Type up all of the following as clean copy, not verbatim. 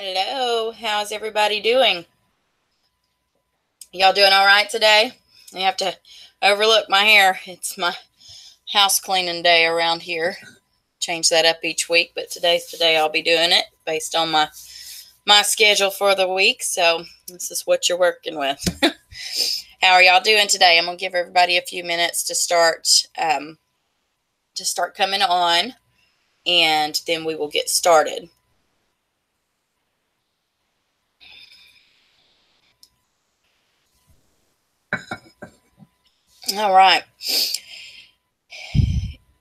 Hello, how's everybody doing? Y'all doing all right today? I have to overlook my hair. It's my house cleaning day around here. Change that up each week, but today's the day I'll be doing it based on my schedule for the week. So this is what you're working with. How are y'all doing today? I'm gonna give everybody a few minutes to start coming on, and then we will get started. All right.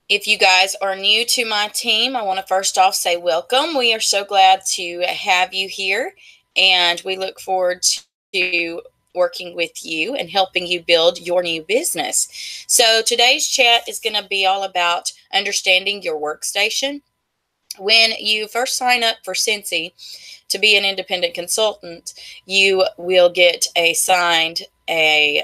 If you guys are new to my team, I want to first off say welcome. We are so glad to have you here, and we look forward to working with you and helping you build your new business. So today's chat is going to be all about understanding your workstation. When you first sign up for Scentsy to be an independent consultant, you will get assigned a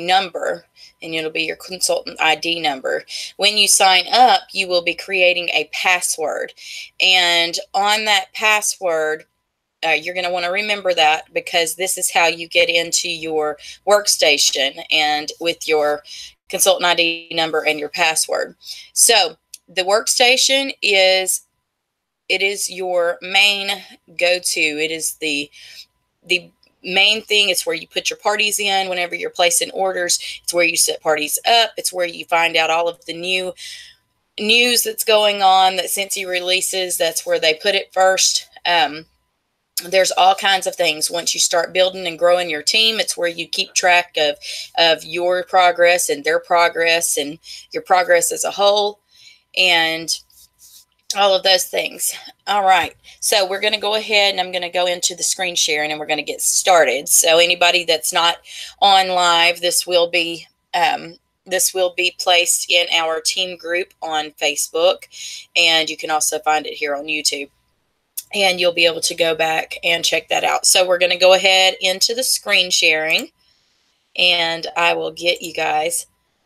number, and it'll be your consultant ID number. When you sign up, you will be creating a password, and on that password, you're going to want to remember that, because this is how you get into your workstation and with your consultant ID number and your password. So the workstation is your main go-to. It is the main thing. It's where you put your parties in whenever you're placing orders. It's where you set parties up. It's where you find out all of the new news that's going on that Scentsy releases. That's where they put it first. There's all kinds of things. Once you start building and growing your team, it's where you keep track of your progress and their progress and your progress as a whole, and all of those things. All right. So we're going to go ahead, and I'm going to go into the screen sharing, and we're going to get started. So anybody that's not on live, this will be placed in our team group on Facebook, and you can also find it here on YouTube, and you'll be able to go back and check that out. So we're going to go ahead into the screen sharing, and I will get you guys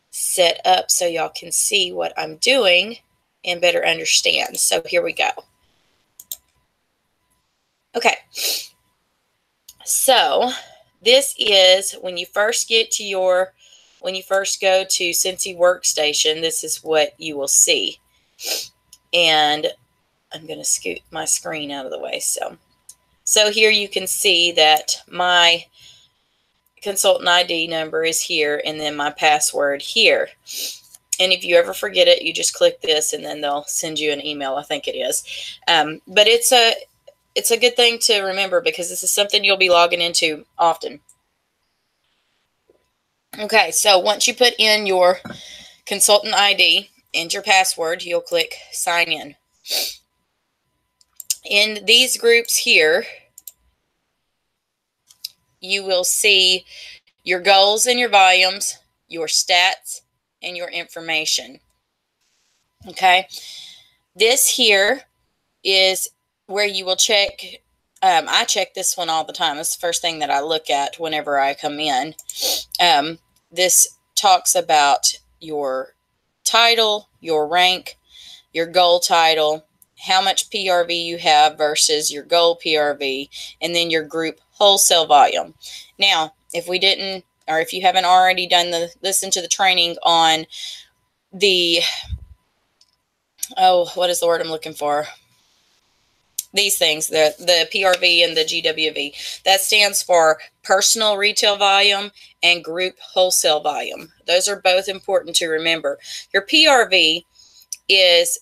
set up so y'all can see what I'm doing and better understand. So here we go. Okay. So this is when you first go to Scentsy Workstation, this is what you will see. And I'm going to scoot my screen out of the way. So here you can see that my consultant ID number is here, and then my password here. And if you ever forget it, you just click this, and then they'll send you an email. I think it is. But it's a good thing to remember, because this is something you'll be logging into often. Okay, so once you put in your consultant ID and your password, you'll click sign in. In these groups here, you will see your goals and your volumes, your stats, and your information. Okay, this here is where you will check. I check this one all the time. It's the first thing that I look at whenever I come in. This talks about your title, your rank, your goal title, how much PRV you have versus your goal PRV, and then your group wholesale volume. Now, if we didn't, or if you haven't already listened to the training on the, what is the word I'm looking for? These things, the PRV and the GWV, that stands for personal retail volume and group wholesale volume. Those are both important to remember. Your PRV is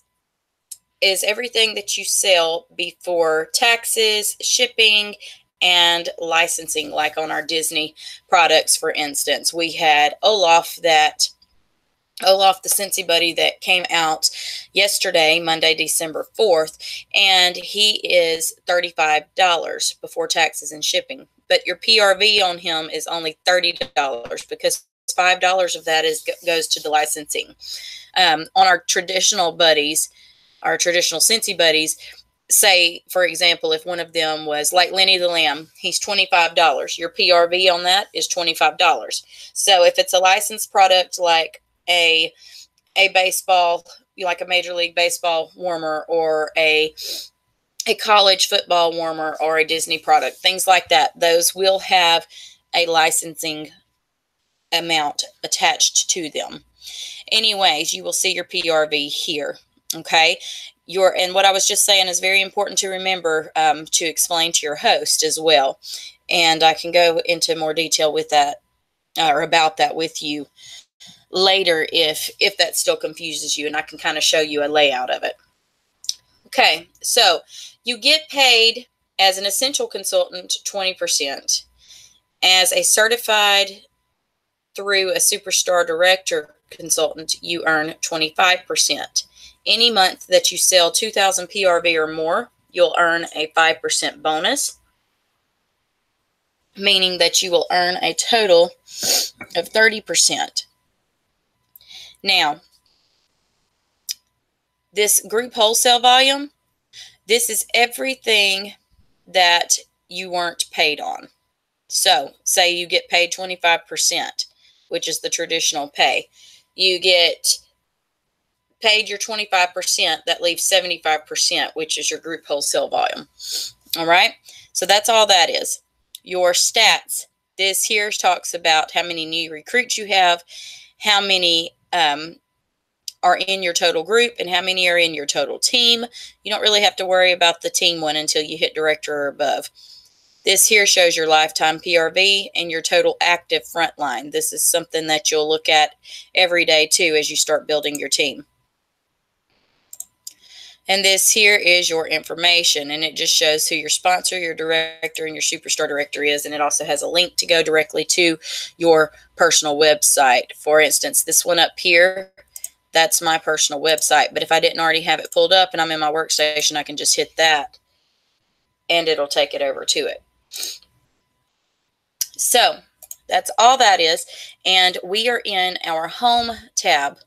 everything that you sell before taxes, shipping, and licensing. Like on our Disney products, for instance, we had Olaf, the Scentsy Buddy, that came out yesterday, Monday, December 4th, and he is $35 before taxes and shipping. But your PRV on him is only $30, because $5 of that goes to the licensing. On our traditional buddies, our traditional Scentsy Buddies, say, for example, if one of them was like Lenny the Lamb, he's $25. Your PRV on that is $25. So if it's a licensed product like a baseball, like a Major League Baseball warmer or a college football warmer or a Disney product, things like that. Those will have a licensing amount attached to them. Anyways, you will see your PRV here. Okay. And what I was just saying is very important to remember to explain to your host as well. And I can go into more detail with that or about that with you later if that still confuses you, and I can kind of show you a layout of it. Okay, so you get paid as an essential consultant 20%. As a certified through a superstar director consultant, you earn 25%. Any month that you sell 2,000 PRV or more, you'll earn a 5% bonus, meaning that you will earn a total of 30%. Now, this group wholesale volume, this is everything that you weren't paid on. So, say you get paid 25%, which is the traditional pay. You get paid your 25%, that leaves 75%, which is your group wholesale volume. All right? So that's all that is. Your stats. This here talks about how many new recruits you have, how many are in your total group, and how many are in your total team. You don't really have to worry about the team one until you hit director or above. This here shows your lifetime PRV and your total active frontline. This is something that you'll look at every day too as you start building your team. And this here is your information, and it just shows who your sponsor, your director, and your superstar director is, and it also has a link to go directly to your personal website. For instance, this one up here, that's my personal website, but if I didn't already have it pulled up and I'm in my workstation, I can just hit that, and it'll take it over to it. So that's all that is, and we are in our home tab.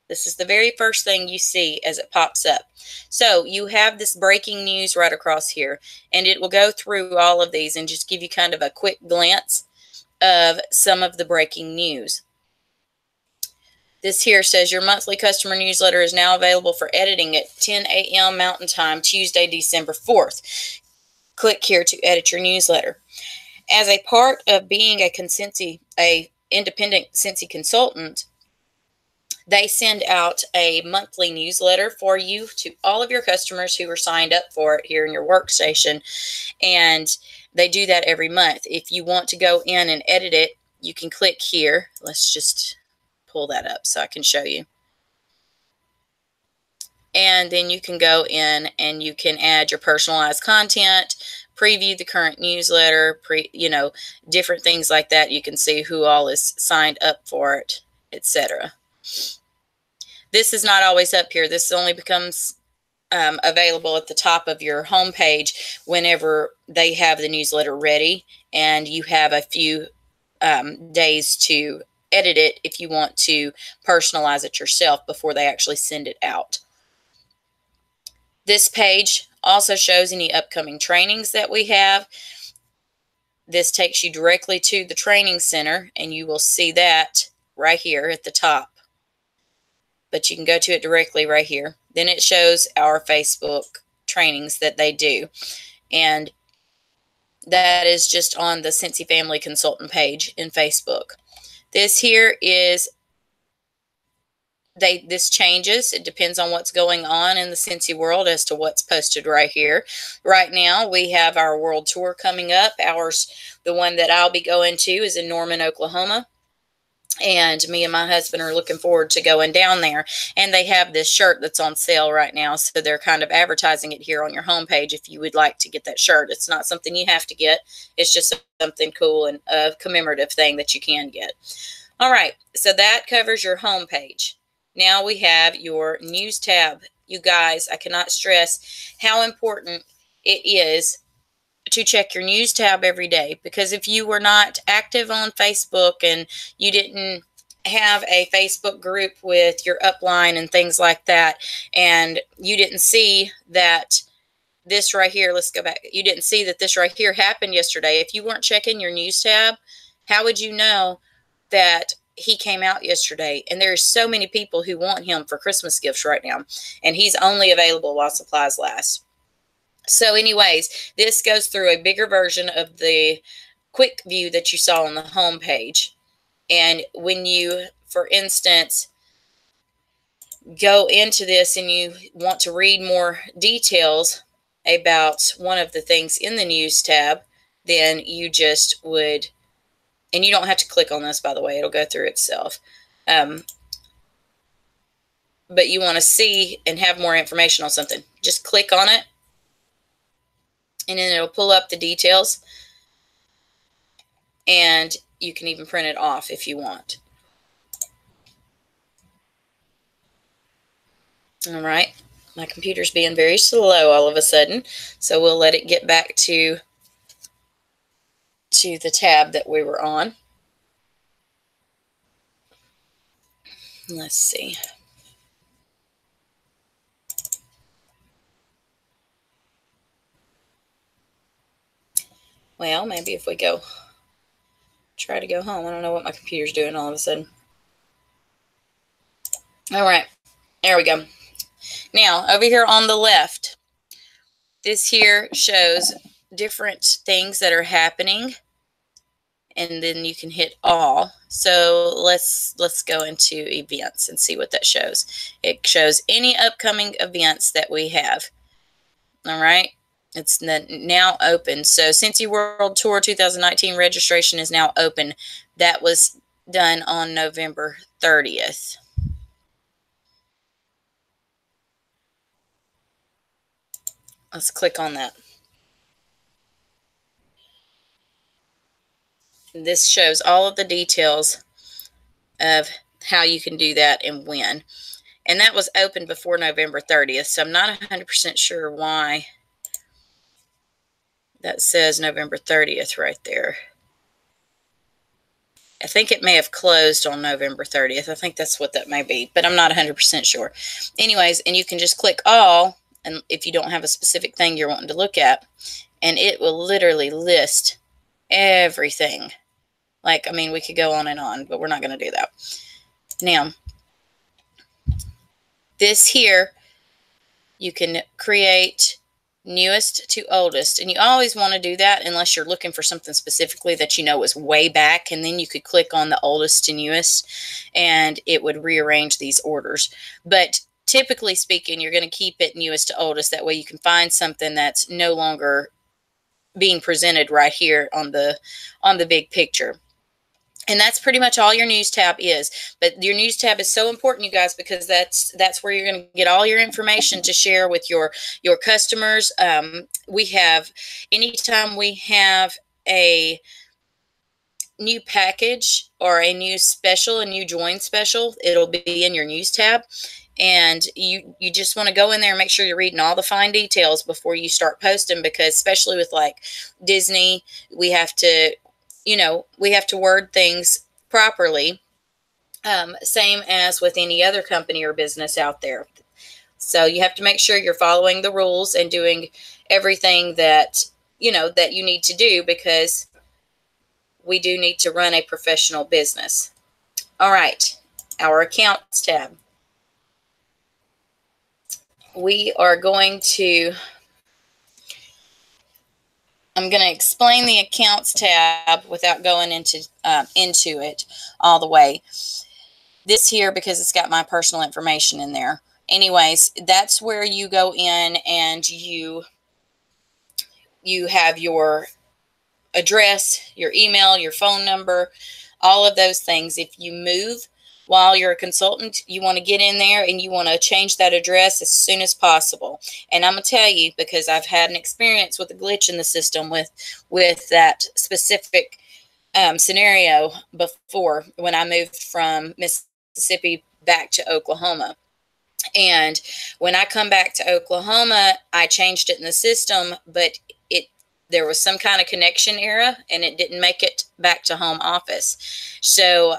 This is the very first thing you see as it pops up. So you have this breaking news right across here, and it will go through all of these and just give you kind of a quick glance of some of the breaking news. This here says your monthly customer newsletter is now available for editing at 10 a.m. Mountain Time, Tuesday, December 4th. Click here to edit your newsletter. As a part of being a independent Scentsy consultant, they send out a monthly newsletter for you to all of your customers who are signed up for it here in your workstation. And they do that every month. If you want to go in and edit it, you can click here. Let's just pull that up so I can show you. And then you can go in and you can add your personalized content, preview the current newsletter, different things like that. You can see who all is signed up for it, etc. This is not always up here. This only becomes available at the top of your home page whenever they have the newsletter ready, and you have a few days to edit it if you want to personalize it yourself before they actually send it out. This page also shows any upcoming trainings that we have. This takes you directly to the training center, and you will see that right here at the top. But you can go to it directly right here. Then it shows our Facebook trainings that they do. And that is just on the Scentsy Family Consultant page in Facebook. This here is, this changes. It depends on what's going on in the Scentsy world as to what's posted right here. Right now, we have our world tour coming up. The one that I'll be going to is in Norman, Oklahoma. And me and my husband are looking forward to going down there. And they have this shirt that's on sale right now. So they're kind of advertising it here on your homepage if you would like to get that shirt. It's not something you have to get. It's just something cool and a commemorative thing that you can get. All right. So that covers your homepage. Now we have your news tab. You guys, I cannot stress how important it is to check your news tab every day, because if you were not active on Facebook and you didn't have a Facebook group with your upline and things like that, and you didn't see that this right here, let's go back, you didn't see that this right here happened yesterday. If you weren't checking your news tab, how would you know that he came out yesterday, and there's so many people who want him for Christmas gifts right now, and he's only available while supplies last. So anyways, this goes through a bigger version of the quick view that you saw on the home page. And when you, for instance, go into this and you want to read more details about one of the things in the news tab, then you just would, and you don't have to click on this, by the way, it'll go through itself. But you want to see and have more information on something, just click on it, and then it'll pull up the details, and you can even print it off if you want. All right, my computer's being very slow all of a sudden, so we'll let it get back to the tab that we were on. Let's see. Well, maybe if we try to go home. I don't know what my computer's doing all of a sudden. All right, there we go. Now, over here on the left, this here shows different things that are happening, and then you can hit all. So let's go into events and see what that shows. It shows any upcoming events that we have. All right, it's now open. So Scentsy World Tour 2019 registration is now open. That was done on November 30th. Let's click on that. This shows all of the details of how you can do that and when. And that was open before November 30th, so I'm not 100% sure why that says November 30th right there. I think it may have closed on November 30th. I think that's what that may be, but I'm not 100% sure. Anyways, and you can just click all, and if you don't have a specific thing you're wanting to look at, and it will literally list everything. Like, I mean, we could go on and on, but we're not going to do that. Now, this here, you can create newest to oldest, and you always want to do that unless you're looking for something specifically that you know is way back, and then you could click on the oldest to newest, and it would rearrange these orders. But typically speaking, you're going to keep it newest to oldest. That way you can find something that's no longer being presented right here on the big picture. And that's pretty much all your news tab is. But your news tab is so important, you guys, because that's where you're going to get all your information to share with your customers. We have, anytime we have a new package or a new special, a new join special, it'll be in your news tab. And you just want to go in there and make sure you're reading all the fine details before you start posting, because especially with like Disney, we have to, we have to word things properly, same as with any other company or business out there. So you have to make sure you're following the rules and doing everything that, that you need to do, because we do need to run a professional business. All right, our accounts tab. We are going to, I'm going to explain the accounts tab without going into it all the way. This here, because it's got my personal information in there. Anyways, that's where you go in and you have your address, your email, your phone number, all of those things. If you move while you're a consultant, you want to get in there and you want to change that address as soon as possible. And I'm going to tell you, because I've had an experience with a glitch in the system with that specific scenario before, when I moved from Mississippi back to Oklahoma. And when I come back to Oklahoma, I changed it in the system, but there was some kind of connection error and it didn't make it back to home office. So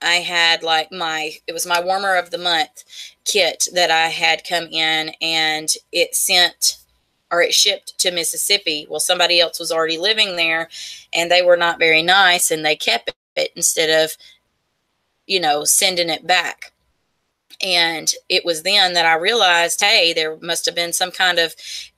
it was my warmer of the month kit that I had come in, and it shipped to Mississippi. Well, somebody else was already living there and they were not very nice, and they kept it instead of, sending it back. And it was then that I realized, hey, there must have been some kind of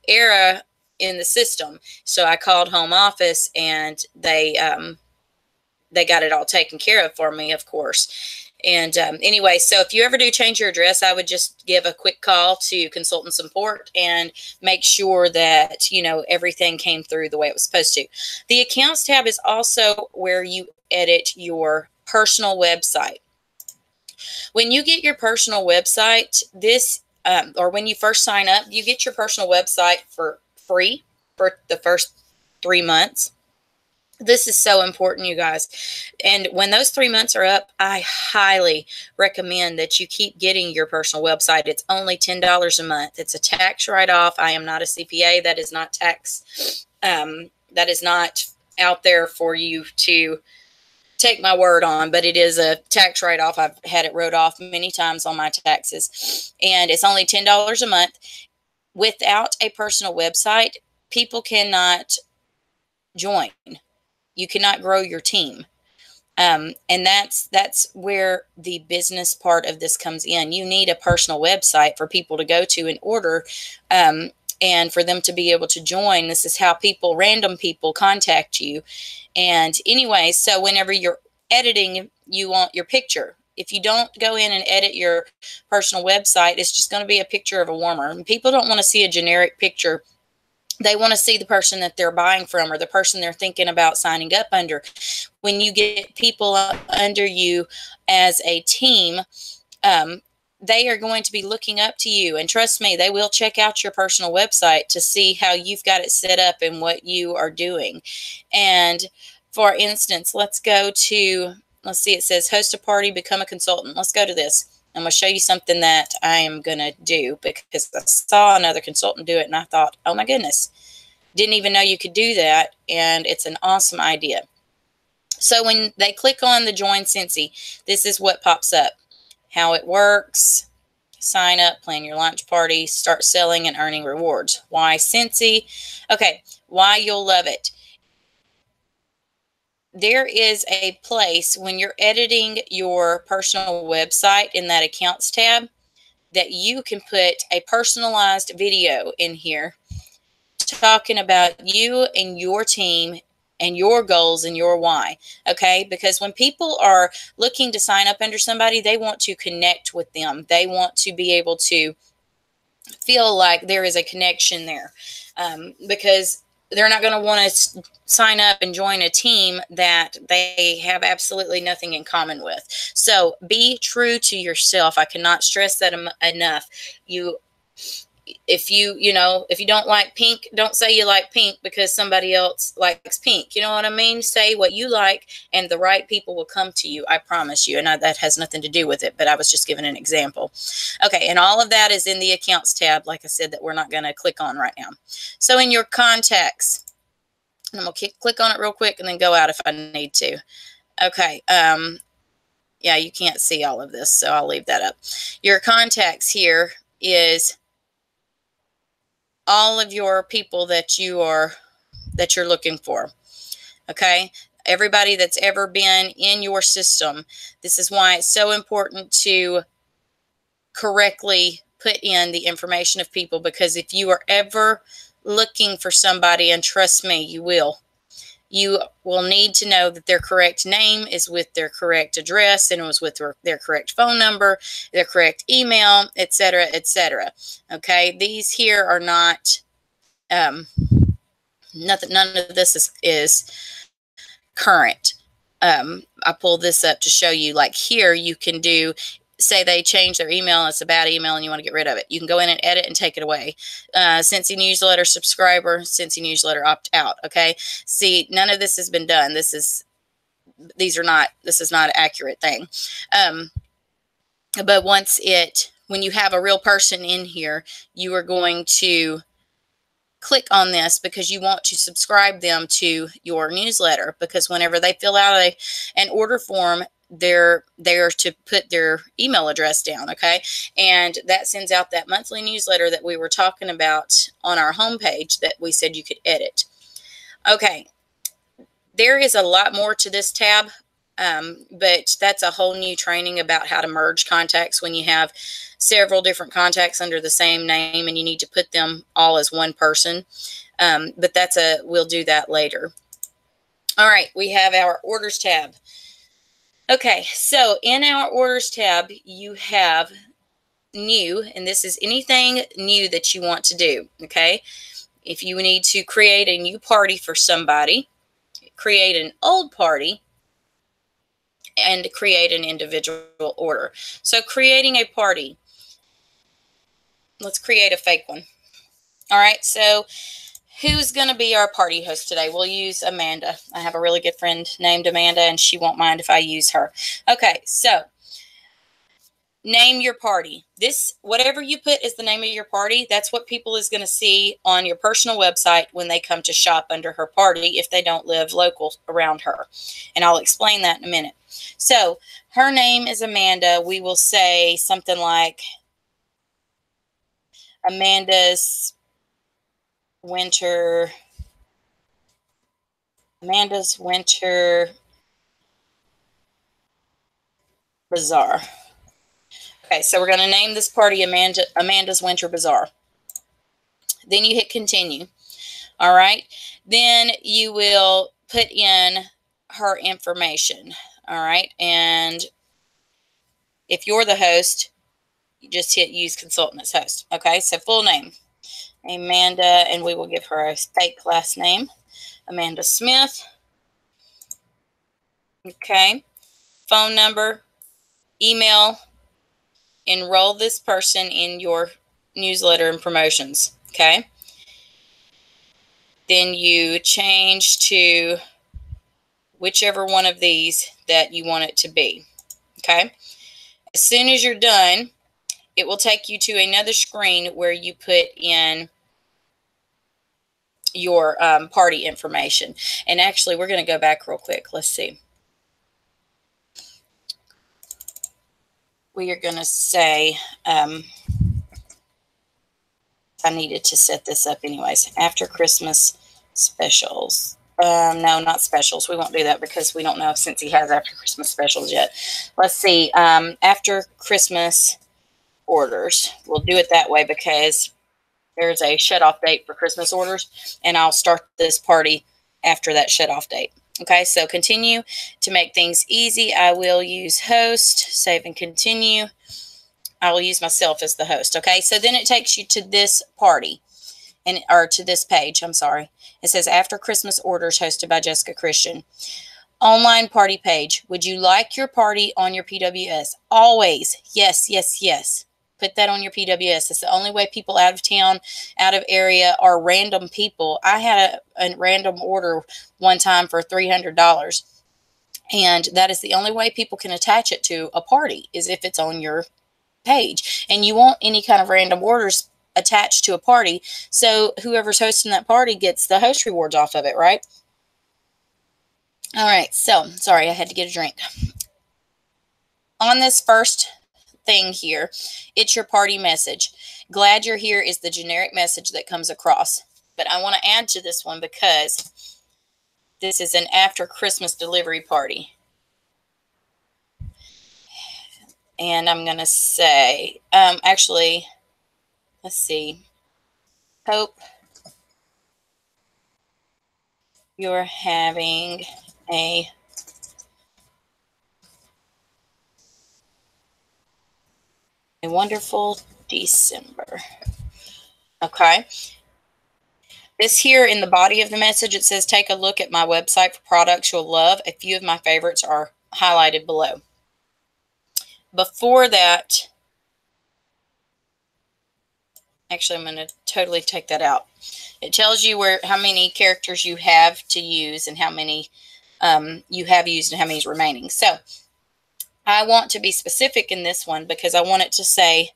error in the system. So I called home office, and they got it all taken care of for me, of course. And anyway, so if you ever do change your address, I would just give a quick call to consultant support and make sure that, everything came through the way it was supposed to. The accounts tab is also where you edit your personal website. When you get your personal website, or when you first sign up, you get your personal website for free for the first 3 months. This is so important, you guys. And when those 3 months are up, I highly recommend that you keep getting your personal website. It's only $10 a month. It's a tax write-off. I am not a CPA. That is not tax. That is not out there for you to take my word on, but it is a tax write-off. I've had it wrote off many times on my taxes, and it's only $10 a month. Without a personal website, people cannot join. You cannot grow your team. And that's where the business part of this comes in. You need a personal website for people to go to in order, and for them to be able to join. This is how random people contact you. And anyway, so whenever you're editing, you want your picture. If you don't go in and edit your personal website, it's just going to be a picture of a warmer. And people don't want to see a generic picture. They want to see the person that they're buying from, or the person they're thinking about signing up under. When you get people under you as a team, they are going to be looking up to you. And trust me, they will check out your personal website to see how you've got it set up and what you are doing. And for instance, let's see, it says host a party, become a consultant. Let's go to this. I'm going to show you something that I am going to do, because I saw another consultant do it and I thought, oh my goodness, didn't even know you could do that. And it's an awesome idea. So when they click on the Join Scentsy, this is what pops up. How it works, sign up, plan your launch party, start selling and earning rewards. Why Scentsy? Okay, why you'll love it. There is a place when you're editing your personal website in that accounts tab that you can put a personalized video in here talking about you and your team and your goals and your why. Okay, because when people are looking to sign up under somebody, they want to connect with them. They want to be able to feel like there is a connection there, because they're not going to want to sign up and join a team that they have absolutely nothing in common with. So be true to yourself. I cannot stress that enough. If you don't like pink, don't say you like pink because somebody else likes pink. You know what I mean? Say what you like, and the right people will come to you. I promise you. And that has nothing to do with it, but I was just giving an example. Okay, and all of that is in the accounts tab, like I said, that we're not going to click on right now. So in your contacts, and I'm going to click on it real quick and then go out if I need to. Okay, yeah, you can't see all of this, so I'll leave that up. Your contacts here is all of your people that you're looking for. Okay, everybody that's ever been in your system. This is why it's so important to correctly put in the information of people, because if you are ever looking for somebody, and trust me, you will need to know that their correct name is with their correct address, and it was with their correct phone number, their correct email, etc., etc. Okay, these here are not nothing. None of this is current. I pulled this up to show you. Like here, you can do. Say they change their email and it's a bad email and you want to get rid of it. You can go in and edit and take it away. Scentsy newsletter subscriber, Scentsy newsletter opt out. Okay. See, none of this has been done. This is not an accurate thing. But when you have a real person in here, you are going to click on this because you want to subscribe them to your newsletter, because whenever they fill out an order form, they're there to put their email address down. Okay, and that sends out that monthly newsletter that we were talking about on our homepage that we said you could edit. Okay, there is a lot more to this tab, But that's a whole new training about how to merge contacts when you have several different contacts under the same name and you need to put them all as one person. But we'll do that later. All right, we have our orders tab. Okay, so in our orders tab, you have new, and this is anything new that you want to do. Okay, if you need to create a new party for somebody, create an old party, and create an individual order. So creating a party, let's create a fake one. All right, so who's going to be our party host today? We'll use Amanda. I have a really good friend named Amanda, and she won't mind if I use her. Okay, so name your party. This, whatever you put as the name of your party, that's what people is going to see on your personal website when they come to shop under her party if they don't live local around her. And I'll explain that in a minute. So her name is Amanda. We will say something like Amanda's Winter Bazaar. Okay, so we're going to name this party Amanda's Winter Bazaar. Then you hit continue. All right. Then you will put in her information. All right. And if you're the host, you just hit use consultant as host. Okay. So full name, Amanda, and we will give her a fake last name, Amanda Smith. Okay. Phone number, email, enroll this person in your newsletter and promotions. Okay. Then you change to whichever one of these that you want it to be. Okay. As soon as you're done, it will take you to another screen where you put in your party information. And actually, we're going to go back real quick. Let's see. We are going to say, I needed to set this up anyways. After Christmas specials. No, not specials. We won't do that because we don't know if Scentsy has after Christmas specials yet. Let's see. After Christmas orders. We'll do it that way because there's a shut-off date for Christmas orders, and I'll start this party after that shut-off date. Okay, so continue. To make things easy, I will use host, save and continue. I will use myself as the host. Okay, so then it takes you to this party, or to this page, I'm sorry. It says After Christmas Orders hosted by Jessica Christian. Online party page. Would you like your party on your PWS? Always. Yes, yes, yes. Put that on your PWS. It's the only way people out of town, out of area, or random people. I had a random order one time for $300. And that is the only way people can attach it to a party is if it's on your page. And you want any kind of random orders attached to a party. So whoever's hosting that party gets the host rewards off of it, right? All right. So, sorry, I had to get a drink. On this first thing here, it's your party message. Glad you're here is the generic message that comes across. But I want to add to this one because this is an after Christmas delivery party. And I'm going to say, actually, let's see. Hope you're having a wonderful December. Okay. This here in the body of the message, it says, take a look at my website for products you'll love. A few of my favorites are highlighted below. Before that, actually, I'm going to totally take that out. It tells you how many characters you have to use and how many you have used and how many is remaining. So I want to be specific in this one because I want it to say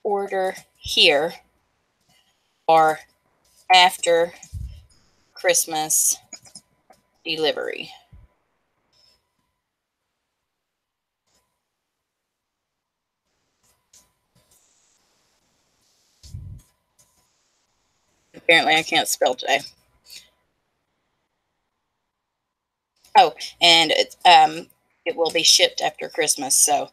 order here or after Christmas delivery. Apparently I can't spell today. Oh, and it will be shipped after Christmas, so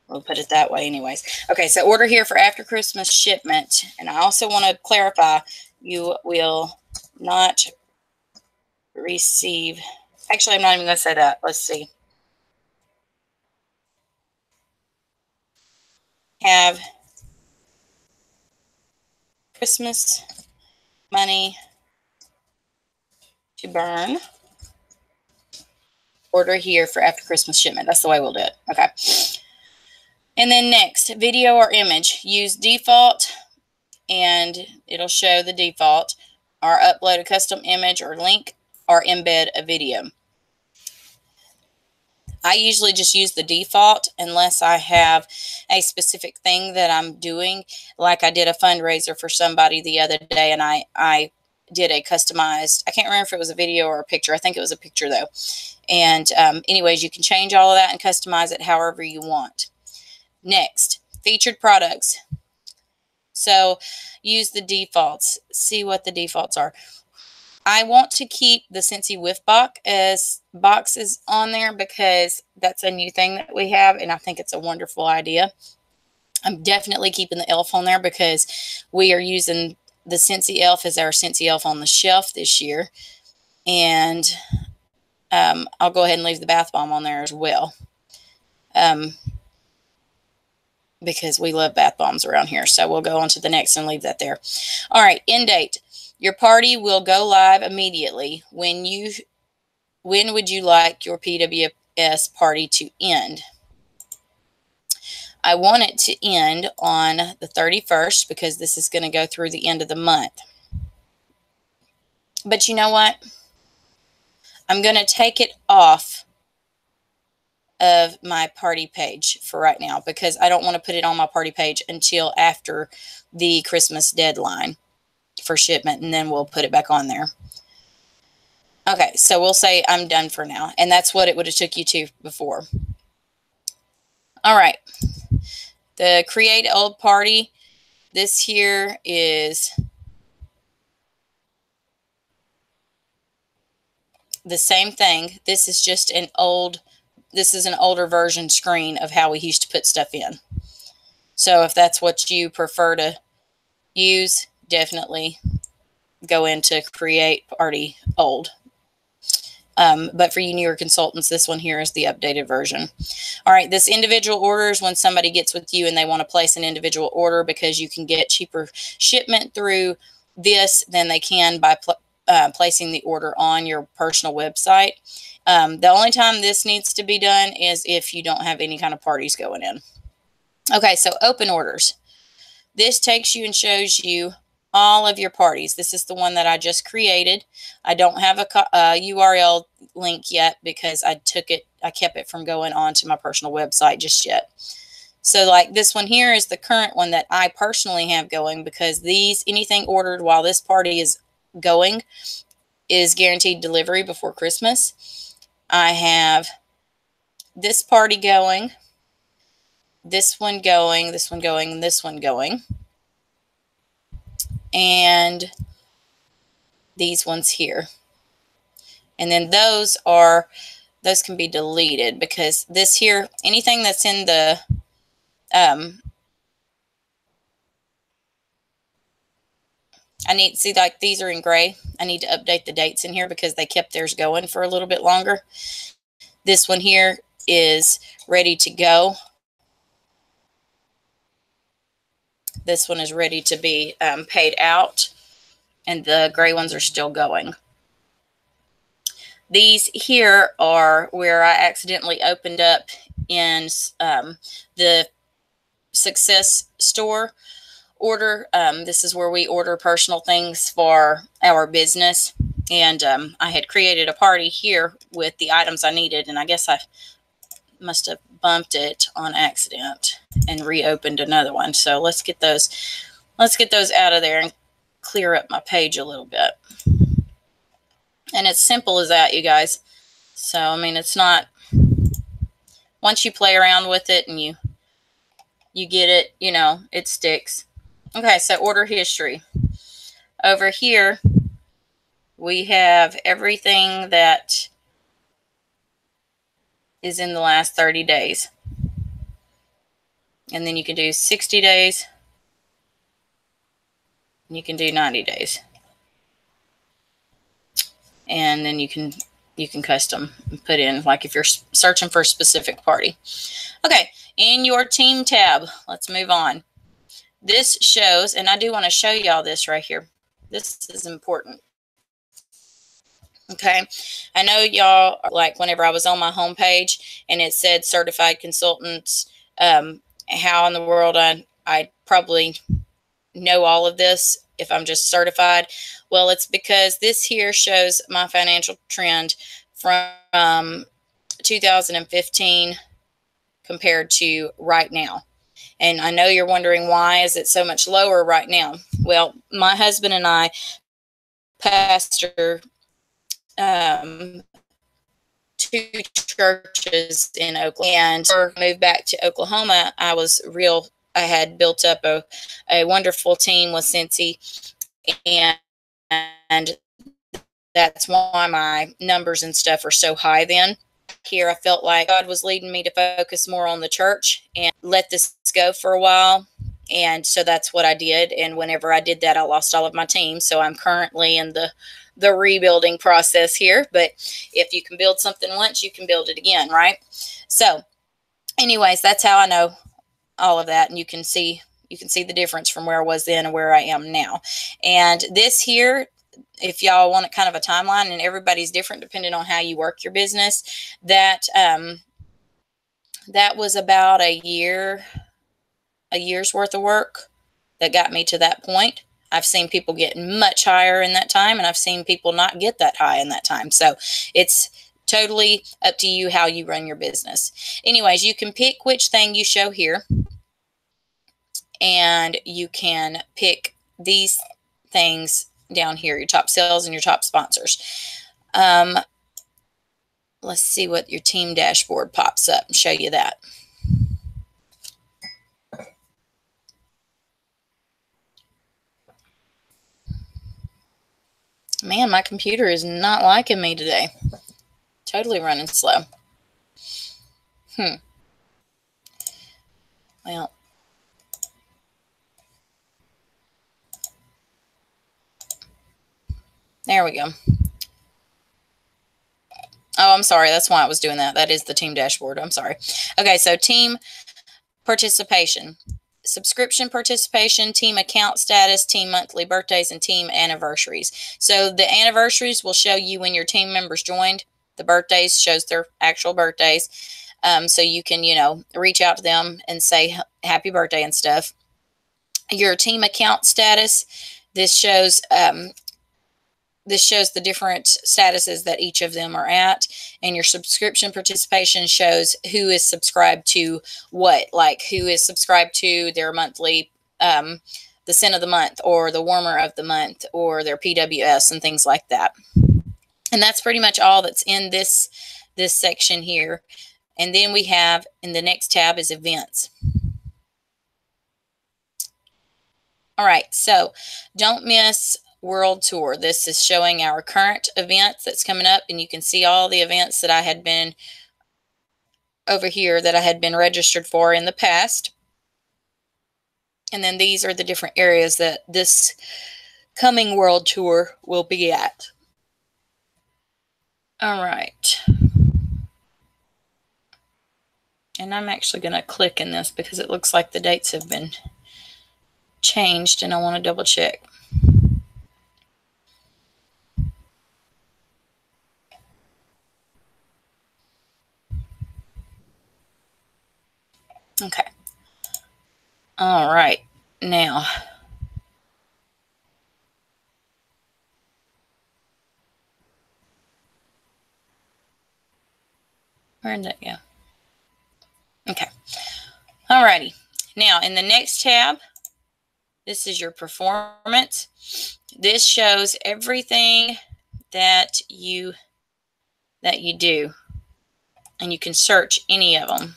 we'll put it that way anyways. Okay, so order here for after Christmas shipment. And I also want to clarify, you will not receive, actually, I'm not even going to say that. Let's see. Have Christmas money to burn. Order here for after Christmas shipment. That's the way we'll do it. Okay. And then next, video or image. Use default, and it'll show the default, or upload a custom image or link, or embed a video. I usually just use the default unless I have a specific thing that I'm doing. Like I did a fundraiser for somebody the other day, and I did a customized, I can't remember if it was a video or a picture. I think it was a picture though. And anyways, you can change all of that and customize it however you want. Next, featured products. So use the defaults. See what the defaults are. I want to keep the Scentsy Whiff Box as boxes on there because that's a new thing that we have, and I think it's a wonderful idea. I'm definitely keeping the elf on there because we are using the Scentsy elf as our Scentsy elf on the shelf this year. And I'll go ahead and leave the bath bomb on there as well. Because we love bath bombs around here. So we'll go on to the next and leave that there. All right, end date. Your party will go live immediately. When would you like your PWS party to end? I want it to end on the 31st because this is going to go through the end of the month. But you know what? I'm going to take it off of my party page for right now because I don't want to put it on my party page until after the Christmas deadline for shipment, and then we'll put it back on there. Okay, so we'll say I'm done for now, and that's what it would have took you to before. All right, the create old party. This here is the same thing. This is just an older version screen of how we used to put stuff in. So if that's what you prefer to use, definitely go into create party old. But for you newer consultants, this one here is the updated version. All right, this individual orders when somebody gets with you and they want to place an individual order because you can get cheaper shipment through this than they can by placing the order on your personal website. The only time this needs to be done is if you don't have any kind of parties going in. Okay, so open orders. This takes you and shows you all of your parties. This is the one that I just created. I don't have a URL link yet because I kept it from going on to my personal website just yet. So like this one here is the current one that I personally have going because anything ordered while this party is going is guaranteed delivery before Christmas. I have this party going, this one going, this one going, and this one going. And these ones here. And then those can be deleted because this here, anything that's in the I need to see, like these are in gray. I need to update the dates in here because they kept theirs going for a little bit longer. This one here is ready to go. This one is ready to be paid out, and the gray ones are still going. These here are where I accidentally opened up in the Success Store order. This is where we order personal things for our business. And I had created a party here with the items I needed, and I guess I must have bumped it on accident and reopened another one. So let's get those out of there and clear up my page a little bit. And it's simple as that, you guys. So, I mean, it's not, once you play around with it and you get it, you know, it sticks. Okay, so order history. Over here, we have everything that is in the last 30 days. And then you can do 60 days. And you can do 90 days. And then you can custom put in, like if you're searching for a specific party. Okay, in your team tab, let's move on. This shows, and I do want to show y'all this right here. This is important. Okay, I know y'all, like whenever I was on my homepage and it said certified consultants, how in the world I probably know all of this if I'm just certified. Well, it's because this here shows my financial trend from 2015 compared to right now. And I know you're wondering, why is it so much lower right now? Well, my husband and I pastor 2 churches in Oklahoma, and before I moved back to Oklahoma, I had built up a wonderful team with Scentsy, and that's why my numbers and stuff are so high then. Here, I felt like God was leading me to focus more on the church and let this go for a while. And so that's what I did. And whenever I did that, I lost all of my team. So I'm currently in the rebuilding process here. But if you can build something once, you can build it again, right? So anyways, that's how I know all of that. And you can see the difference from where I was then and where I am now. And this here, if y'all want kind of a timeline, and everybody's different depending on how you work your business, that was about a year's worth of work that got me to that point. I've seen people get much higher in that time, and I've seen people not get that high in that time. So it's totally up to you how you run your business. Anyways, you can pick which thing you show here, and you can pick these things down here, your top sales and your top sponsors. Let's see what your team dashboard pops up and show you that. Man, my computer is not liking me today. Totally running slow. Well, there we go. Oh, I'm sorry. That's why I was doing that. That is the team dashboard. I'm sorry. Okay, so team participation, subscription participation, team account status, team monthly birthdays, and team anniversaries. So the anniversaries will show you when your team members joined. The birthdays shows their actual birthdays. So you can, reach out to them and say happy birthday and stuff. Your team account status, this shows the different statuses that each of them are at. And your subscription participation shows who is subscribed to what, like who is subscribed to their monthly, the scent of the month or the warmer of the month or their PWS and things like that. And that's pretty much all that's in this section here. And then we have, in the next tab, is events. All right, so don't miss World Tour. This is showing our current events that's coming up, and you can see all the events that I had been over here that I had been registered for in the past. And then these are the different areas that this coming World Tour will be at. All right. And I'm actually going to click in this because it looks like the dates have been changed, and I want to double check. Okay. All right. Now, where did that go? Okay. All righty. Now, in the next tab, this is your performance. This shows everything that you do, and you can search any of them.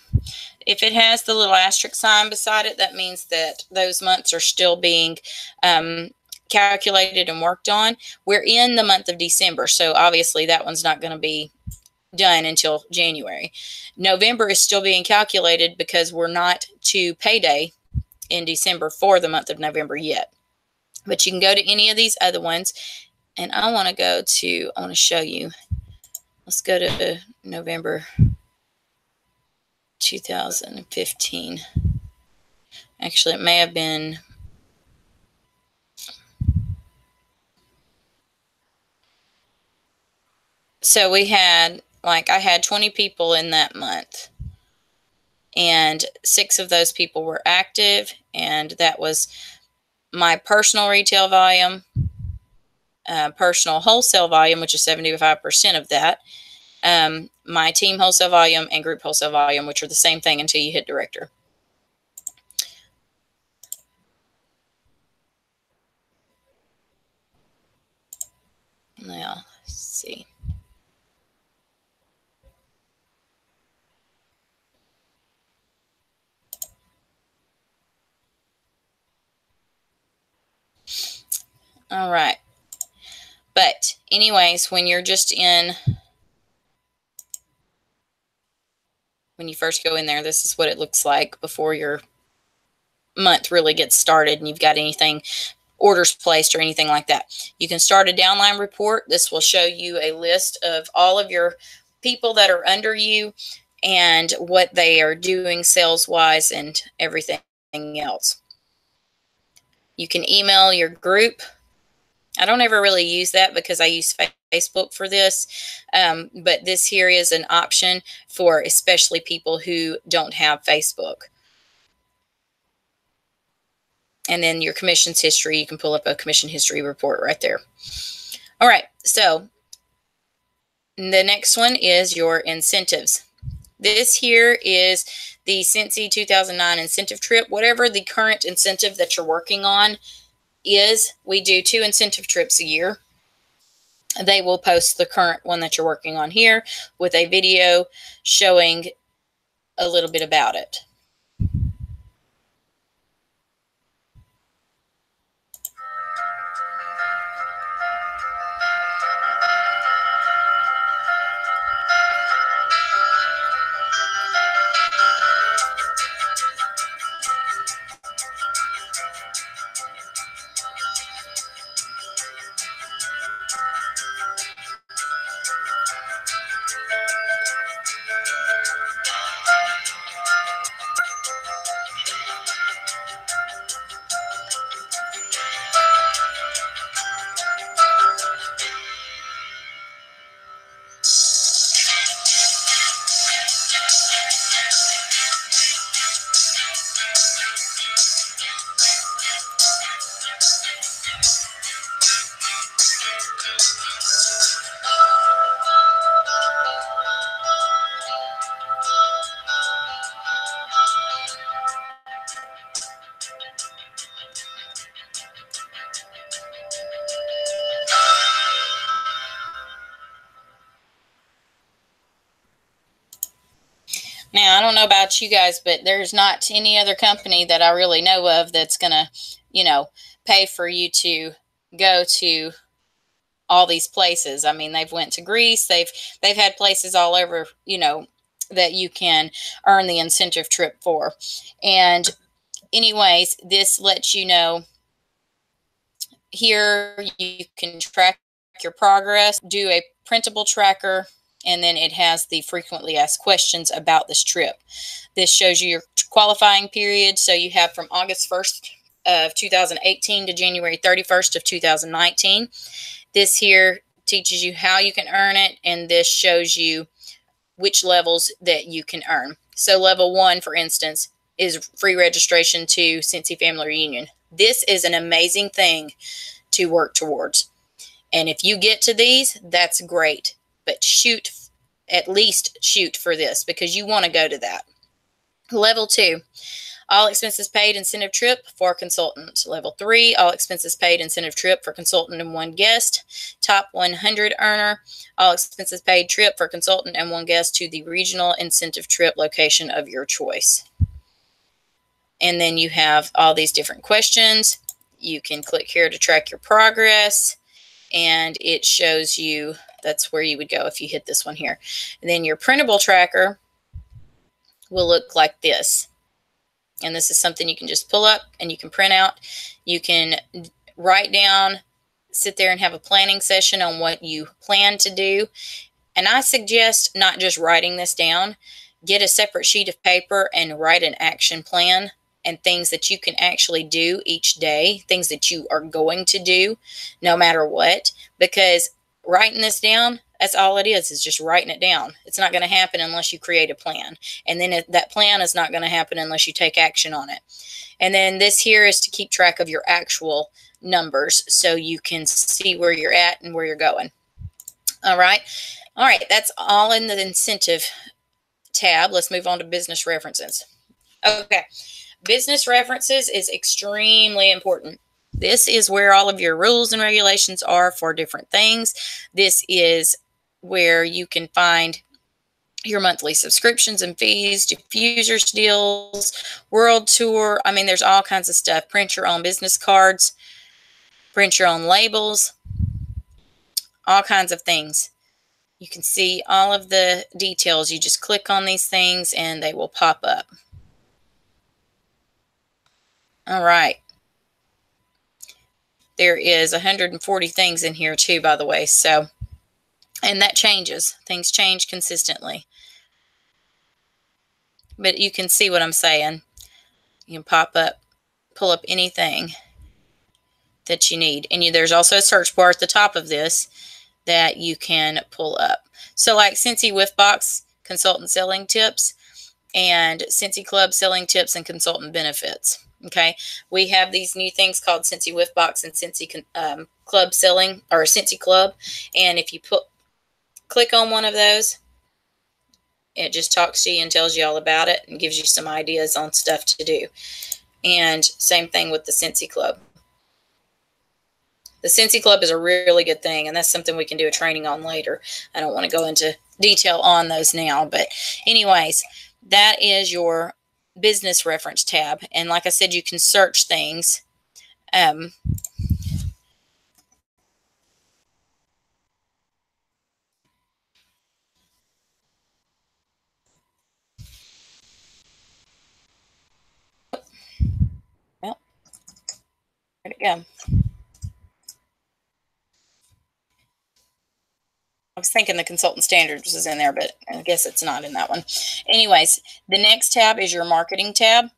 If it has the little asterisk sign beside it, that means that those months are still being calculated and worked on. We're in the month of December, so obviously that one's not going to be done until January. November is still being calculated because we're not to payday in December for the month of November yet. But you can go to any of these other ones, and I want to show you. Let's go to November 2015. Actually, it may have been. So we had, I had 20 people in that month, and 6 of those people were active, and that was my personal retail volume, personal wholesale volume, which is 75% of that, my team wholesale volume, and group wholesale volume, which are the same thing until you hit director. Now, let's see. All right. But anyways, when you first go in there, this is what it looks like before your month really gets started and you've got anything, orders placed or anything like that. You can start a downline report. This will show you a list of all of your people that are under you and what they are doing sales-wise and everything else. You can email your group. I don't ever really use that because I use Facebook for this, but this here is an option for especially people who don't have Facebook. And then your commissions history, you can pull up a commission history report right there. All right, so the next one is your incentives. This here is the Scentsy 2009 incentive trip. Whatever the current incentive that you're working on is, we do 2 incentive trips a year. They will post the current one that you're working on here with a video showing a little bit about it. Now, I don't know about you guys, but there's not any other company that I really know of that's going to, pay for you to go to all these places. I mean, they've went to Greece. They've had places all over, that you can earn the incentive trip for. And anyways, this lets you know here you can track your progress, do a printable tracker, and then it has the frequently asked questions about this trip. This shows you your qualifying period. So you have from August 1st of 2018 to January 31st of 2019. This here teaches you how you can earn it, and this shows you which levels that you can earn. So level 1, for instance, is free registration to Scentsy Family Reunion. This is an amazing thing to work towards. And if you get to these, that's great. But at least shoot for this because you want to go to that. Level 2, all expenses paid incentive trip for consultant. Level 3, all expenses paid incentive trip for consultant and 1 guest. Top 100 earner, all expenses paid trip for consultant and 1 guest to the regional incentive trip location of your choice. And then you have all these different questions. You can click here to track your progress, and it shows you that's where you would go if you hit this one here. And then your printable tracker will look like this. And this is something you can just pull up and you can print out. You can write down, sit there and have a planning session on what you plan to do. And I suggest not just writing this down. Get a separate sheet of paper and write an action plan and things that you can actually do each day, things that you are going to do no matter what. Because writing this down, that's all it is just writing it down. It's not going to happen unless you create a plan. And then that plan is not going to happen unless you take action on it. And then this here is to keep track of your actual numbers so you can see where you're at and where you're going. All right. All right. That's all in the incentive tab. Let's move on to business references. Okay. Business references is extremely important. This is where all of your rules and regulations are for different things. This is where you can find your monthly subscriptions and fees, diffusers deals, world tour. I mean, there's all kinds of stuff. Print your own business cards, print your own labels, all kinds of things. You can see all of the details. You just click on these things and they will pop up. All right. There is 140 things in here too, by the way. So, and that changes. Things change consistently. But you can see what I'm saying. You can pop up, pull up anything that you need. And there's also a search bar at the top of this that you can pull up. So like Scentsy Whiff Box consultant selling tips and Scentsy Club selling tips and consultant benefits. Okay, we have these new things called Scentsy Whiff Box and Scentsy Club selling, or Scentsy Club. And if you click on one of those, it just talks to you and tells you all about it and gives you some ideas on stuff to do. And same thing with the Scentsy Club. The Scentsy Club is a really good thing, and that's something we can do a training on later. I don't want to go into detail on those now, but anyways, that is your business reference tab. And like I said, you can search things. Well, where'd it go? I was thinking the consultant standards was in there, but I guess it's not in that one. Anyways, the next tab is your marketing tab.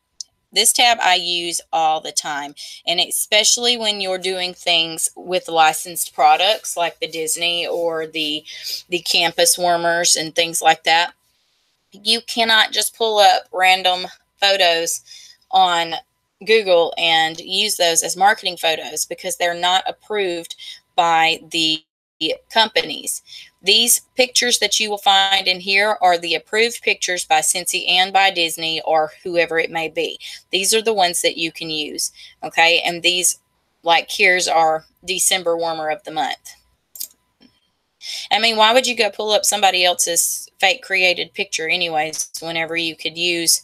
This tab I use all the time, and especially when you're doing things with licensed products like the Disney or the campus warmers and things like that. You cannot just pull up random photos on Google and use those as marketing photos because they're not approved by the companies. These pictures that you will find in here are the approved pictures by Scentsy and by Disney or whoever it may be. These are the ones that you can use, okay? And these, like here's our December warmer of the month. I mean, why would you go pull up somebody else's fake created picture anyways whenever you could use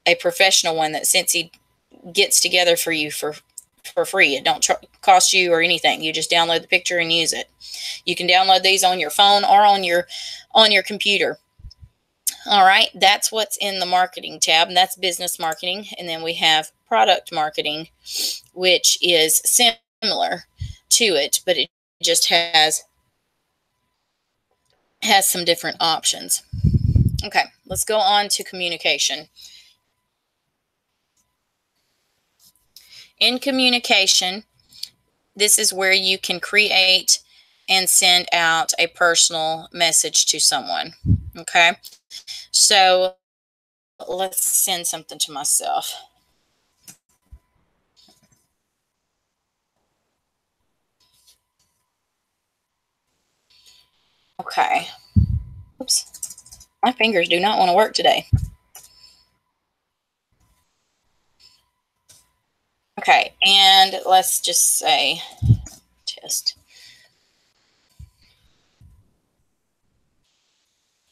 a professional one that Scentsy gets together for you for free? It don't cost you or anything. You just download the picture and use it. You can download these on your phone or on your computer. All right, that's what's in the marketing tab, and that's business marketing. And then we have product marketing, which is similar to it, but it just has some different options. Okay, let's go on to communication. In communication, this is where you can create and send out a personal message to someone. Okay, so let's send something to myself. Okay. Oops. My fingers do not want to work today. Okay, and let's just say test.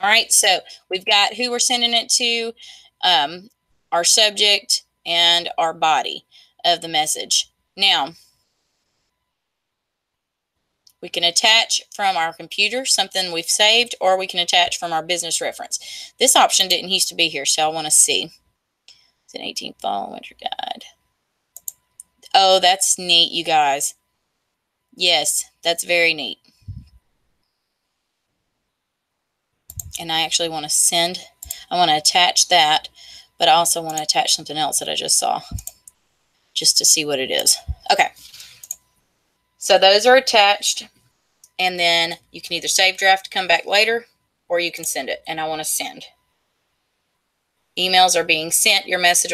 All right, so we've got who we're sending it to, our subject, and our body of the message. Now, we can attach from our computer something we've saved, or we can attach from our business reference. This option didn't used to be here, so I want to see. It's an 18th Fall Winter Guide. Oh, that's neat, you guys. Yes, that's very neat. And I actually want to I want to attach that, but I also want to attach something else that I just saw, just to see what it is. Okay. So those are attached, and then you can either save draft, come back later, or you can send it, and I want to send. Emails are being sent. Your message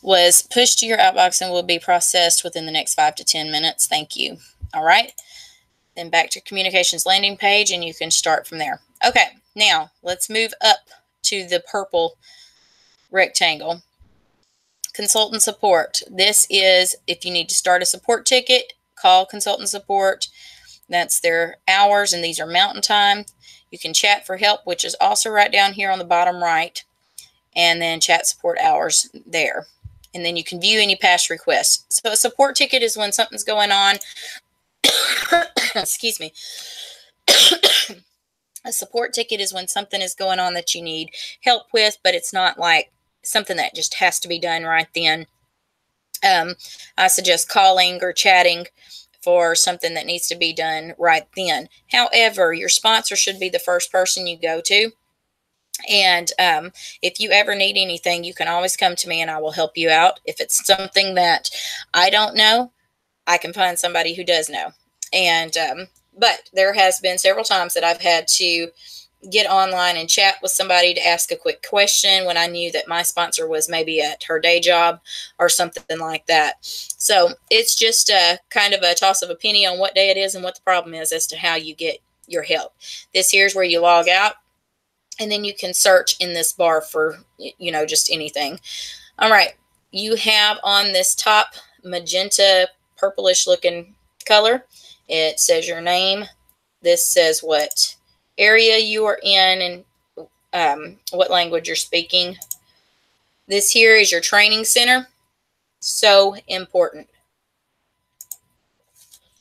was pushed to your outbox and will be processed within the next 5 to 10 minutes. Thank you. All right. Then back to communications landing page, and you can start from there. Okay. Now let's move up to the purple rectangle. Consultant support. This is if you need to start a support ticket, call consultant support. That's their hours, and these are mountain time. You can chat for help, which is also right down here on the bottom right, and then chat support hours there. And then you can view any past requests. So a support ticket is when something's going on. Excuse me. A support ticket is when something is going on that you need help with, but it's not like something that just has to be done right then. I suggest calling or chatting for something that needs to be done right then. However, your sponsor should be the first person you go to. And if you ever need anything, you can always come to me and I will help you out. If it's something that I don't know, I can find somebody who does know. And but there has been several times that I've had to get online and chat with somebody to ask a quick question when I knew that my sponsor was maybe at her day job or something like that. So it's just a kind of a toss of a penny on what day it is and what the problem is as to how you get your help. This here's where you log out, and then you can search in this bar for, you know, just anything. All right. You have on this top magenta purplish looking color. It says your name. This says what area you are in and what language you're speaking. This here is your training center. So important.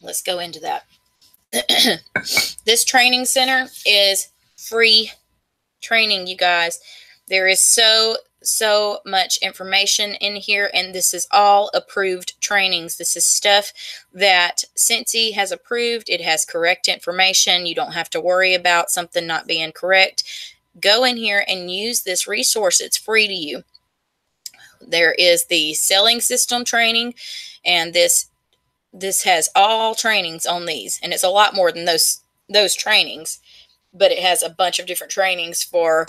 Let's go into that. This training center is free training, you guys. There is so much information in here, and this is all approved trainings. This is stuff that Scentsy has approved. It has correct information. You don't have to worry about something not being correct. Go in here and use this resource. It's free to you. There is the selling system training, and this has all trainings on these, and it's a lot more than those trainings, but it has a bunch of different trainings for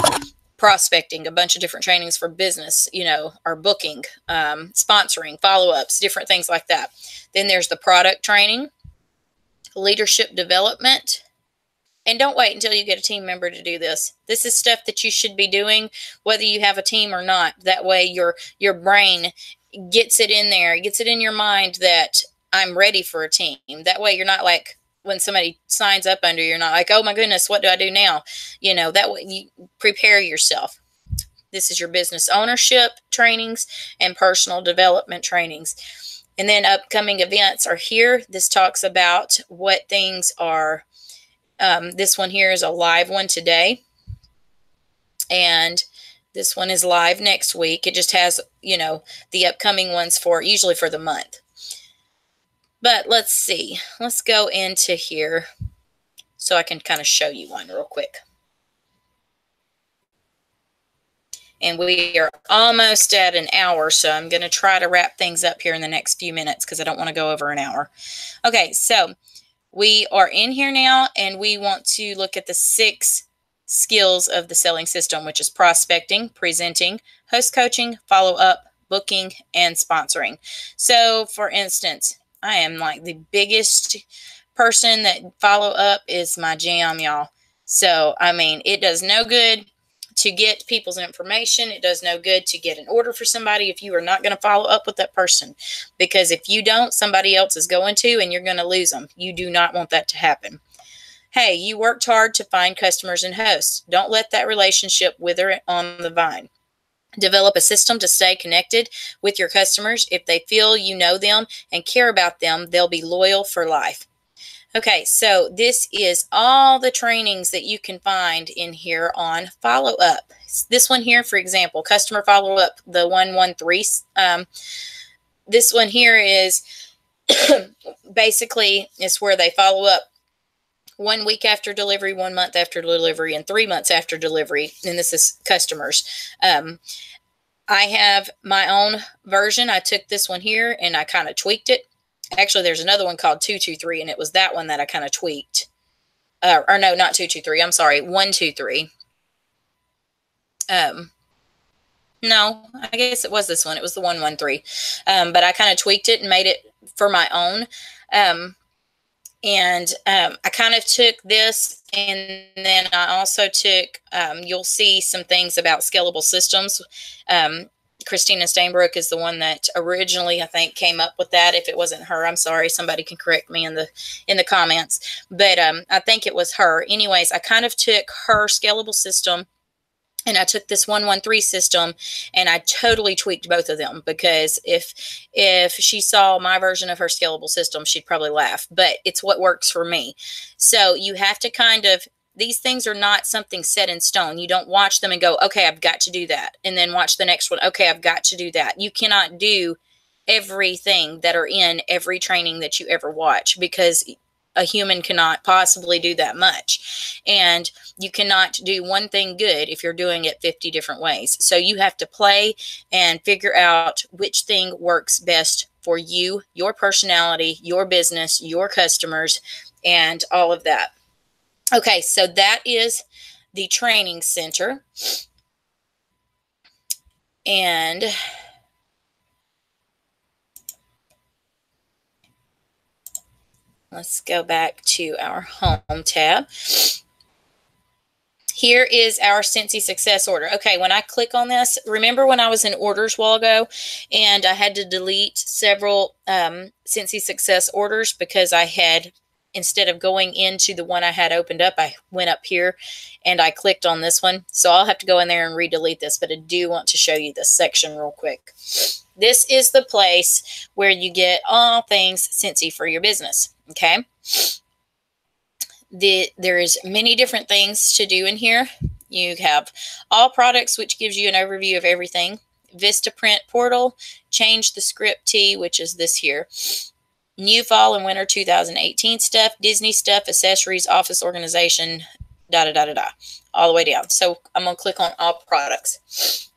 prospecting, a bunch of different trainings for business, you know, or booking, sponsoring, follow-ups, different things like that. Then there's the product training, leadership development, and don't wait until you get a team member to do this. This is stuff that you should be doing whether you have a team or not. That way your brain gets it in there, gets it in your mind that I'm ready for a team. That way you're not like, when somebody signs up under you, you're not like, oh my goodness, what do I do now? You know, that way you prepare yourself. This is your business ownership trainings and personal development trainings. And then upcoming events are here. This talks about what things are. This one here is a live one today. And this one is live next week. It just has, you know, the upcoming ones for usually for the month. But let's see. Let's go into here so I can kind of show you one real quick. And we are almost at an hour, so I'm going to try to wrap things up here in the next few minutes because I don't want to go over an hour. Okay, so we are in here now, and we want to look at the 6 skills of the selling system, which is prospecting, presenting, host coaching, follow-up, booking, and sponsoring. So, for instance, I am like the biggest person that follow-up is my jam, y'all. So, I mean, it does no good to get people's information. It does no good to get an order for somebody if you are not going to follow up with that person. Because if you don't, somebody else is going to, and you're going to lose them. You do not want that to happen. Hey, you worked hard to find customers and hosts. Don't let that relationship wither on the vine. Develop a system to stay connected with your customers. If they feel you know them and care about them, they'll be loyal for life. Okay, so this is all the trainings that you can find in here on follow-up. This one here, for example, customer follow-up, the 113. This one here is basically it's where they follow up 1 week after delivery, 1 month after delivery, and 3 months after delivery. And this is customers. I have my own version. I took this one here and I kind of tweaked it. Actually, there's another one called 223, and it was that one that I kind of tweaked. Or no, not 223. I'm sorry, 123. No, I guess it was this one. It was the 113. But I kind of tweaked it and made it for my own. I kind of took this, and then I also took, you'll see some things about scalable systems. Christina Stainbrook is the one that originally, I think, came up with that. If it wasn't her, I'm sorry. Somebody can correct me in the comments. But I think it was her. Anyways, I kind of took her scalable system, and I took this 113 system, and I totally tweaked both of them, because if she saw my version of her scalable system, she'd probably laugh. But it's what works for me. So you have to kind of, these things are not something set in stone. You don't watch them and go, okay, I've got to do that. And then watch the next one. Okay, I've got to do that. You cannot do everything that are in every training that you ever watch, because a human cannot possibly do that much. And you cannot do one thing good if you're doing it 50 different ways. So you have to play and figure out which thing works best for you, your personality, your business, your customers, and all of that. Okay, so that is the training center. And let's go back to our home tab. Here is our Scentsy Success Order. Okay, when I click on this, remember when I was in orders a while ago and I had to delete several Scentsy Success orders because I had, instead of going into the one I had opened up, I went up here and I clicked on this one. So I'll have to go in there and re-delete this, but I do want to show you this section real quick. This is the place where you get all things Scentsy for your business, okay? There is many different things to do in here. You have all products, which gives you an overview of everything. Vista Print Portal, Change the Script T, which is this here. New fall and winter 2018 stuff, Disney stuff, accessories, office organization, all the way down. So I'm going to click on all products.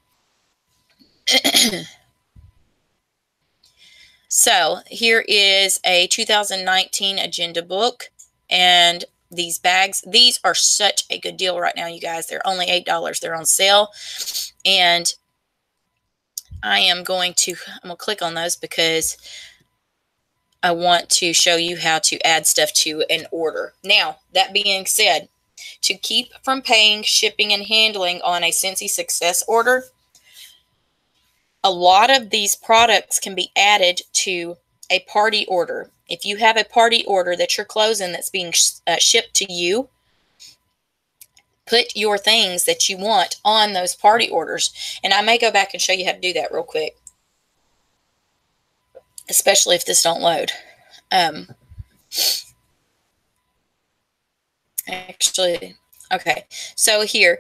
So here is a 2019 agenda book, and these bags, these are such a good deal right now, you guys. They're only $8. They're on sale. And I'm going to click on those because I want to show you how to add stuff to an order. Now, that being said, to keep from paying shipping and handling on a Scentsy Success order, a lot of these products can be added to a party order. If you have a party order that you're closing that's being shipped to you, put your things that you want on those party orders. And I may go back and show you how to do that real quick, especially if this don't load. Actually, okay. So here,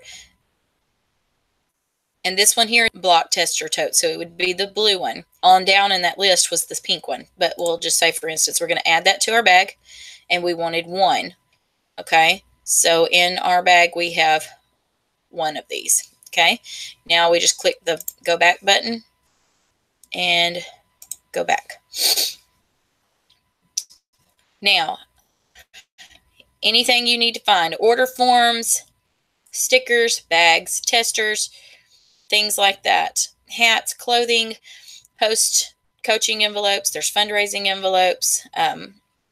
and this one here, block tester tote. So it would be the blue one. On down in that list was this pink one. But we'll just say, for instance, we're going to add that to our bag. And we wanted one. Okay. So in our bag, we have one of these. Okay. Now we just click the go back button. And go back. Now, anything you need to find. Order forms, stickers, bags, testers, things like that. Hats, clothing, post coaching envelopes. There's fundraising envelopes.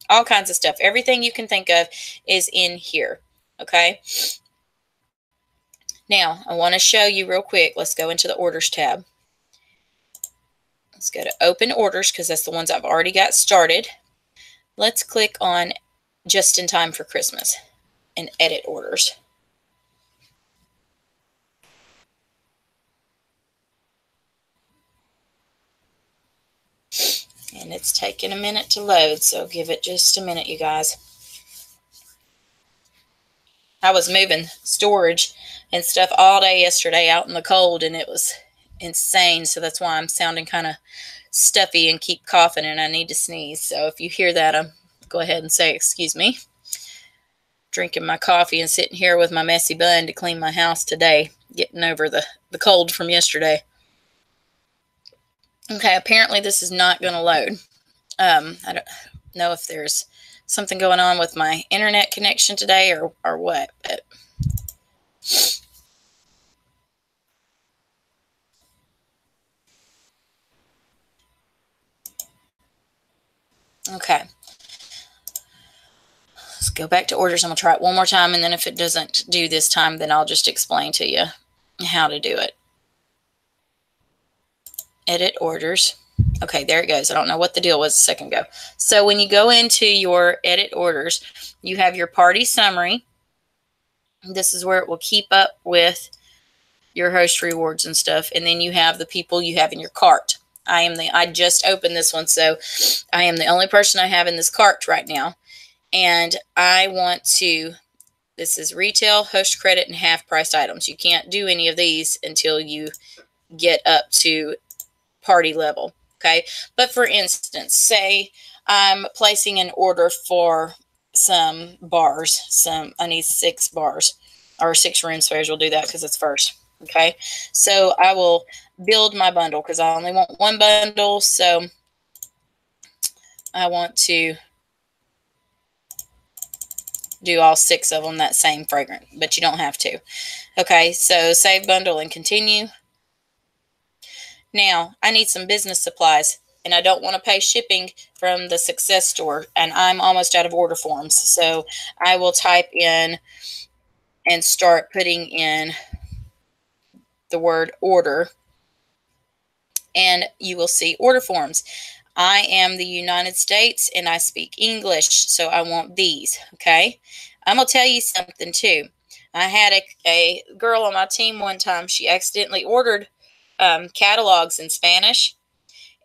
All kinds of stuff. Everything you can think of is in here. Okay. Now, I want to show you real quick. Let's go into the orders tab. Let's go to open orders because that's the ones I've already got started. Let's click on just in time for Christmas and edit orders. And it's taking a minute to load, so give it just a minute, you guys. I was moving storage and stuff all day yesterday out in the cold, and it was insane. So that's why I'm sounding kind of stuffy and keep coughing, and I need to sneeze. So if you hear that, go ahead and say excuse me. Drinking my coffee and sitting here with my messy bun to clean my house today, getting over the cold from yesterday. Okay, apparently this is not going to load. I don't know if there's something going on with my internet connection today or what, but okay. Let's go back to orders. I'm going to try it one more time, and then if it doesn't do this time, then I'll just explain to you how to do it. Edit orders. Okay, there it goes. I don't know what the deal was a second ago. So when you go into your edit orders, you have your party summary. This is where it will keep up with your host rewards and stuff. And then you have the people you have in your cart. I just opened this one, so I am the only person I have in this cart right now. And I want to, this is retail, host credit, and half-priced items. You can't do any of these until you get up to party level, okay? But for instance, say I'm placing an order for some bars. I need 6 bars, or 6 room spares. We'll do that because it's first, okay? So I will build my bundle because I only want 1 bundle, so I want to do all 6 of them that same fragrant, but you don't have to. Okay, so save bundle and continue. Now, I need some business supplies, and I don't want to pay shipping from the Success Store, and I'm almost out of order forms. So I will type in and start putting in the word order, and you will see order forms. I am the United States, and I speak English, so I want these, okay? I'm going to tell you something, too. I had a girl on my team one time. She accidentally ordered catalogs in Spanish,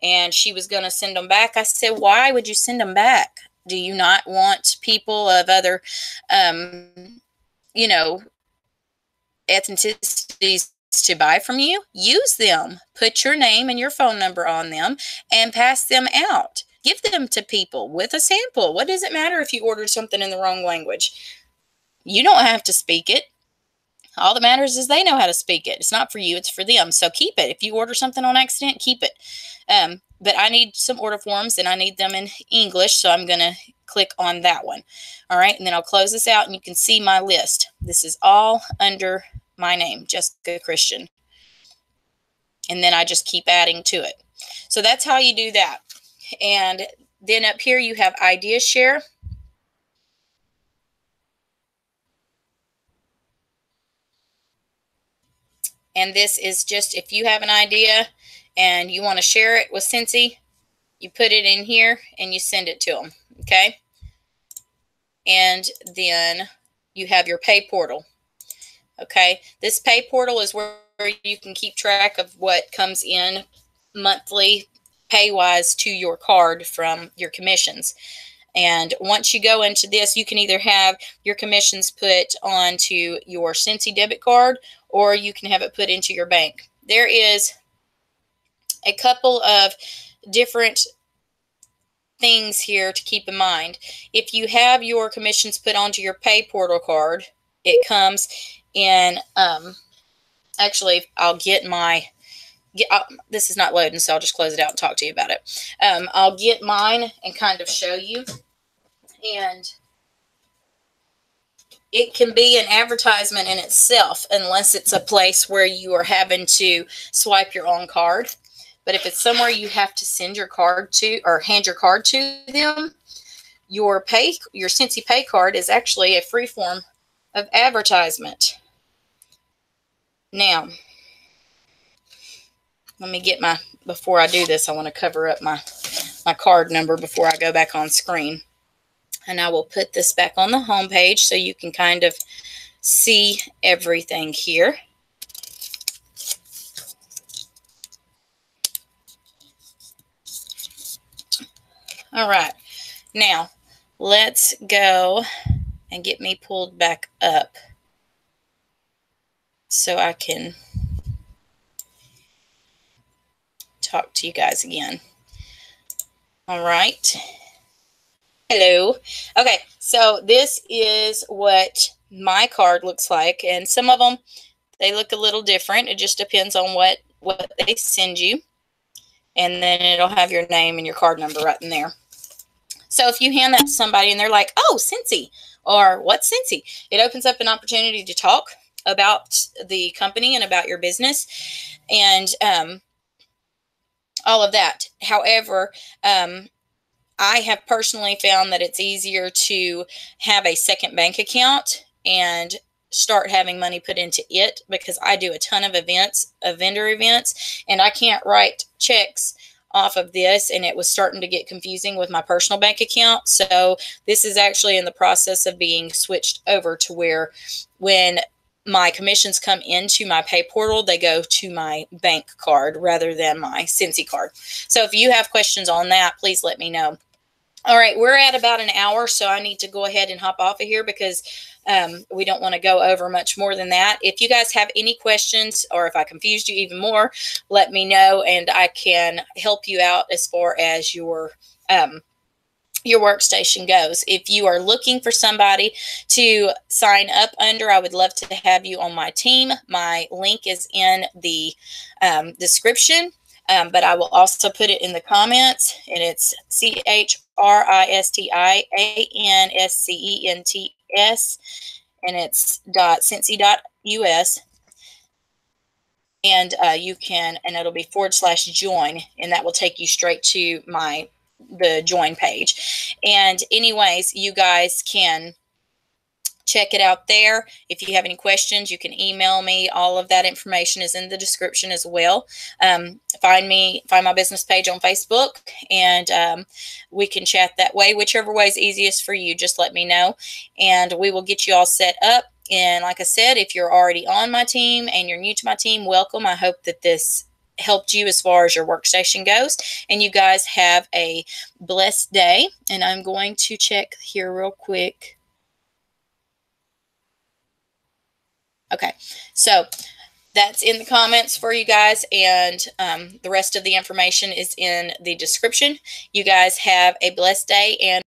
and she was going to send them back. I said, why would you send them back? Do you not want people of other, ethnicities to buy from you? Use them. Put your name and your phone number on them and pass them out. Give them to people with a sample. What does it matter if you ordered something in the wrong language? You don't have to speak it. All that matters is they know how to speak it. It's not for you, it's for them. So keep it. If you order something on accident, keep it. But I need some order forms, and I need them in English, so I'm going to click on that one. All right, and then I'll close this out, and you can see my list. This is all under my name, Jessica Christian. And then I just keep adding to it. So that's how you do that. And then up here you have Idea Share. And this is just if you have an idea and you want to share it with Scentsy, you put it in here and you send it to them, okay? And then you have your pay portal, okay? This pay portal is where you can keep track of what comes in monthly pay-wise to your card from your commissions. And once you go into this, you can either have your commissions put onto your Scentsy debit card, or you can have it put into your bank. There is a couple of different things here to keep in mind. If you have your commissions put onto your pay portal card, it comes in, actually, I'll get my, this is not loading, so I'll just close it out and talk to you about it. I'll get mine and kind of show you. And it can be an advertisement in itself unless it's a place where you are having to swipe your own card. But if it's somewhere you have to send your card to or hand your card to them, your Scentsy Pay card is actually a free form of advertisement. Now, let me get before I do this, I want to cover up my card number before I go back on screen. And I will put this back on the home page so you can kind of see everything here. All right. Now, let's go and get me pulled back up so I can talk to you guys again. All right. Hello. Okay, so this is what my card looks like, and some of them, they look a little different. It just depends on what they send you, and then it'll have your name and your card number right in there. So if you hand that to somebody and they're like, oh, Scentsy, or what's Scentsy? It opens up an opportunity to talk about the company and about your business and all of that. However, I have personally found that it's easier to have a second bank account and start having money put into it, because I do a ton of events, vendor events, and I can't write checks off of this, and it was starting to get confusing with my personal bank account. So this is actually in the process of being switched over to where when my commissions come into my pay portal, they go to my bank card rather than my Scentsy card. So if you have questions on that, please let me know. All right, we're at about an hour, so I need to go ahead and hop off of here because we don't want to go over much more than that. If you guys have any questions, or if I confused you even more, let me know, and I can help you out as far as your workstation goes. If you are looking for somebody to sign up under, I would love to have you on my team. My link is in the description. But I will also put it in the comments, and it's CHRISTIANSCENTS, and it's .scentsy.us, and you can, and it'll be /join, and that will take you straight to the join page. And anyways, you guys can check it out there. If you have any questions, you can email me. All of that information is in the description as well. Find my business page on Facebook, and we can chat that way. Whichever way is easiest for you, just let me know, and we will get you all set up. And like I said, if you're already on my team and you're new to my team, welcome. I hope that this helped you as far as your workstation goes, and you guys have a blessed day. And I'm going to check here real quick. Okay, so that's in the comments for you guys, and the rest of the information is in the description. You guys have a blessed day, and